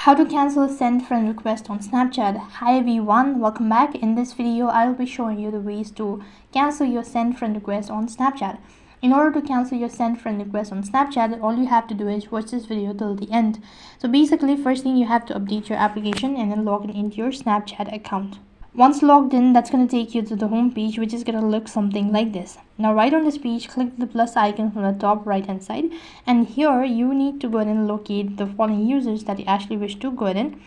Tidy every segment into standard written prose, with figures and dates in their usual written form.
How to cancel send friend request on Snapchat. Hi everyone, welcome back. In this video I will be showing you the ways to cancel your send friend request on Snapchat. In order to cancel your send friend request on Snapchat, all you have to do is watch this video till the end. So basically, first thing, you have to update your application and then log in into your Snapchat account. Once logged in, that's going to take you to the home page, which is going to look something like this. Now right on this page, click the plus icon from the top right hand side, and here you need to go ahead and locate the following users that you actually wish to go ahead and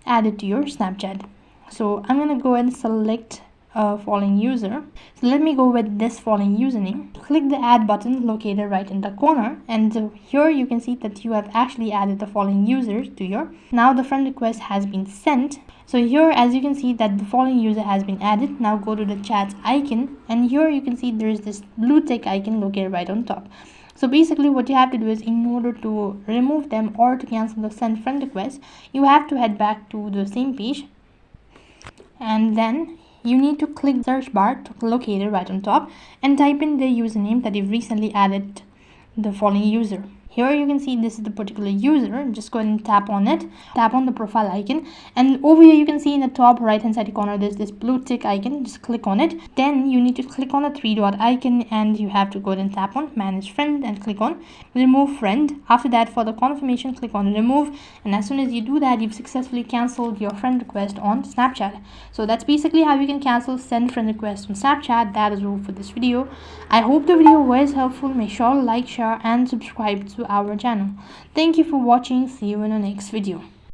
add it to your Snapchat. So I'm going to go ahead and select a following user. So let me go with this following username. Click the add button located right in the corner, and here you can see that you have actually added the following user to your. Now the friend request has been sent. So here, as you can see, that the following user has been added. Now go to the chat icon, and here you can see there is this blue tick icon located right on top. So basically what you have to do is, in order to remove them or to cancel the send friend request, you have to head back to the same page, and then you need to click the search bar located right on top and type in the username that you've recently added the following user. Here you can see this is the particular user. Just go ahead and tap on it, tap on the profile icon, and over here you can see in the top right hand side corner there's this blue tick icon. Just click on it. Then you need to click on the three dot icon, and you have to go ahead and tap on manage friend and click on remove friend. After that, for the confirmation, click on remove, and as soon as you do that, you've successfully cancelled your friend request on Snapchat. So that's basically how you can cancel send friend request on Snapchat. That is all for this video. I hope the video was helpful. Make sure to like, share and subscribe to our channel. Thank you for watching. See you in the next video.